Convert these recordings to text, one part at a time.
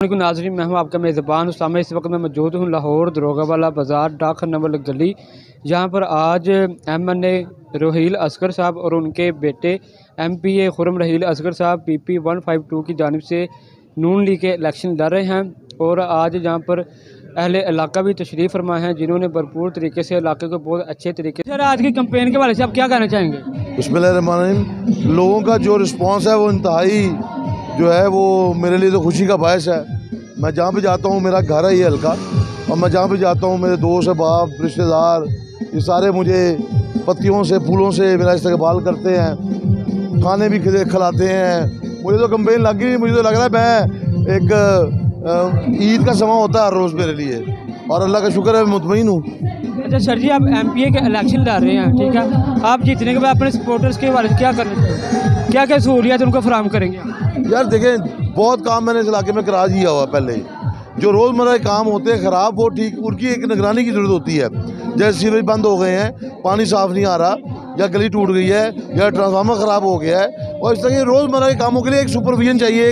वालेकुम नाज़रीन, मैं हूं आपका मेज़बान उसामा। इस वक्त मैं मौजूद हूं लाहौर दरोगावाला बाज़ार डाकखाना नंबर गली, जहां पर आज MNA रोहील असगर साहब और उनके बेटे MPA खुर्रम रहील असगर साहब PP 152 की जानिब से नून लीग के इलेक्शन लड़ रहे हैं। और आज यहाँ पर अहले इलाका भी तशरीफ़ फरमा हैं, जिन्होंने भरपूर तरीके से इलाके को बहुत अच्छे तरीके से। सर, आज की कैंपेन के बारे से आप क्या कहना चाहेंगे? बिस्मिल्लाहिर्रहमानिर्रहीम। लोगों का जो रिस्पांस है वो इंतहाई जो है वो मेरे लिए तो खुशी का बायस है। मैं जहाँ भी जाता हूँ, मेरा घर है ये हल्का, और मैं जहाँ भी जाता हूँ मेरे दोस्त बाप रिश्तेदार ये सारे मुझे पत्तियों से फूलों से मेरा इस्तकबाल करते हैं, खाने भी खिलाते हैं। मुझे तो कंपेन लग गई, मुझे तो लग रहा है मैं एक ईद का समय होता है हर रोज़ मेरे लिए, और अल्लाह का शुक्र है मैं मुतमईन हूँ। अच्छा सर जी, आप MPA के इलेक्शन लड़ रहे हैं, ठीक है, आप जीतने के बाद अपने सपोर्टर्स के बारे में क्या करना चाहिए, क्या क्या सहूलियत उनको फराहम करेंगे? यार देखें, बहुत काम मैंने इस इलाके में करा दिया हुआ पहले ही। जो रोज़मर्रा के काम होते हैं ख़राब, वो ठीक, उनकी एक निगरानी की ज़रूरत होती है। जैसे सीवरेज बंद हो गए हैं, पानी साफ़ नहीं आ रहा, या गली टूट गई है, या ट्रांसफार्मर ख़राब हो गया है, और इस तरह के रोज़मर्रा के कामों के लिए एक सुपरविजन चाहिए,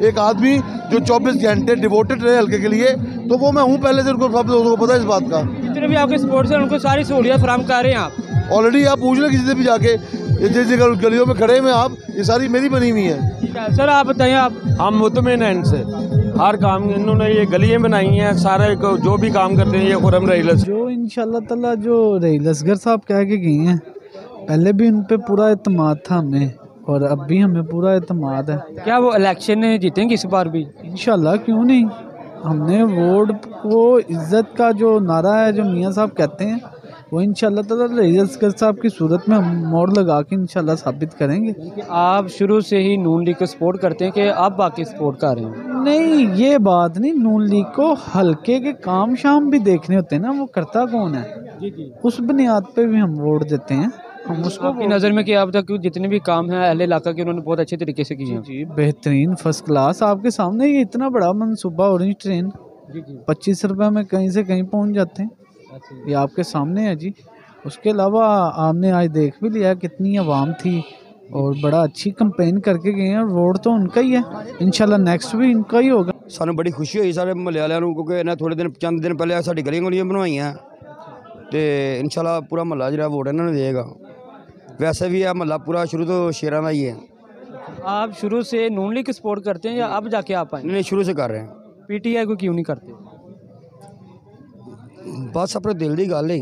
एक आदमी जो 24 घंटे डिवोटेड रहे हल्के के लिए। तो वो मैं हूँ पहले से, उनको सब लोगों को पता है इस बात का। जितने भी आपके सपोर्टर्स हैं उनको सारी सहूलियत फराहम कर रहे हैं आप? ऑलरेडी आप पूछ लें किसी से भी जाके, जिस जगह गलियों में खड़े में आप, ये सारी मेरी बनी हुई है। सर आप बताइए, आप? हम मुतमिन हैं इनसे, हर काम इन्होंने ये गलियाँ बनाई हैं, सारे को जो भी काम करते हैं ये खुर्रम रहील जो इंशाल्लाह ताला जो रहील असगर साहब कह के गए हैं, पहले भी उन पे पूरा एतमाद था हमें, और अब भी हमें पूरा एतमाद है। क्या वो इलेक्शन जीतेंगे इस बार भी? इंशाल्लाह, क्यों नहीं। हमने वोट को इज़्ज़त का जो नारा है, जो मियाँ साहब कहते हैं, वो इंशाल्लाह ताला रहील असगर साहब की सूरत में हम मोड़ लगा के इंशाल्लाह साबित करेंगे। आप शुरू से ही नून लीग को सपोर्ट करते हैं कि आप बाकी सपोर्ट कर रहे हैं? नहीं, ये बात नहीं। नून लीग को हल्के के काम शाम भी देखने होते हैं ना, वो करता कौन है, जी जी, उस बुनियाद पे भी हम वोट देते हैं। हम उसको आपकी नज़र में कि अब तक जितने भी काम हैं अहले इलाका के, उन्होंने बहुत अच्छे तरीके से किए हैं? जी, बेहतरीन, फर्स्ट क्लास। आपके सामने ये इतना बड़ा मनसूबा, ऑरेंज ट्रेन जी जी, 25 रुपये में कहीं से कहीं पहुंच जाते हैं, ये आपके सामने है जी। उसके अलावा आपने आज देख भी लिया कितनी आवाम थी, और बड़ा अच्छी कंपेन करके गए हैं, और वोट तो उनका ही है। इंशाल्लाह नेक्स्ट भी इनका ही होगा। सानू बड़ी खुशी हुई सारे महल्ले वालों को, क्योंकि इन्हें थोड़े दिन चंद दिन पहले साड़ी गलियां गुलियां बनवाइयां, तो इंशाल्लाह पूरा महल्ला जो वोट इन्होंने देगा। वैसे भी यह महल्ला पूरा शुरू तो शेरां का ही है। आप शुरू से नून लीग को सपोर्ट करते हैं या अब जाके आप आए? नहीं, शुरू से कर रहे हैं। PTI को क्यों नहीं करते? बस अपने दिल की गल है।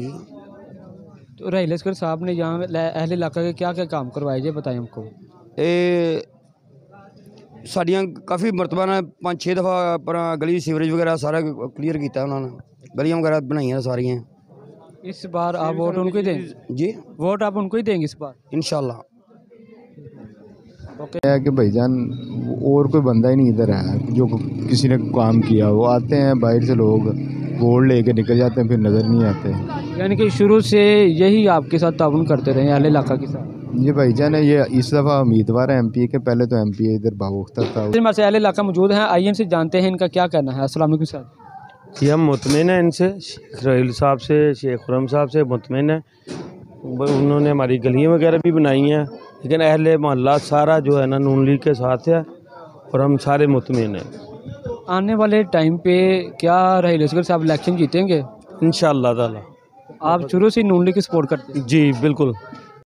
तो रहील असगर साहब ने यहाँ अहले इलाका के क्या क्या काम करवाए जे बताएं हमको। ये साड़ियाँ काफ़ी मरतबा ने 5-6 दफ़ा अपना गली सीवरेज वगैरह सारा क्लीयर किया उन्होंने, गलियाँ वगैरह बनाई सारियाँ। इस बार आप वोट उनको ही देंगे? जी, वोट आप उनको ही देंगे इस बार इंशाल्लाह। है कि भाईजान और कोई बंदा ही नहीं इधर है जो किसी ने काम किया। वो आते हैं बाहर से लोग, वोट लेके निकल जाते हैं, फिर नज़र नहीं आते। यानी कि शुरू से यही आपके साथ ताउन करते रहे अहले इलाका के साथ? ये भाईजान है, ये इस दफ़ा उम्मीदवार है MPA के, पहले तो MPA इधर बावख्तर था। हमारे से अहले इलाका मौजूद हैं, आइए इनसे जानते हैं इनका क्या कहना है। अस्सलाम वालेकुम सर। ये हम मुतमिन हैं इनसे, रहील साहब से, शेख खुर्रम साहब से मुतमिन है। उन्होंने हमारी गलियाँ वगैरह भी बनाई हैं, लेकिन अहले मोहल्ला सारा जो है ना नून लीग के साथ है, और हम सारे मुतमिन हैं। आने वाले टाइम पे क्या रहील असगर साहब इलेक्शन जीतेंगे? इंशाअल्लाह ताला। आप शुरू से नून लीग की सपोर्ट करते हैं? जी बिल्कुल।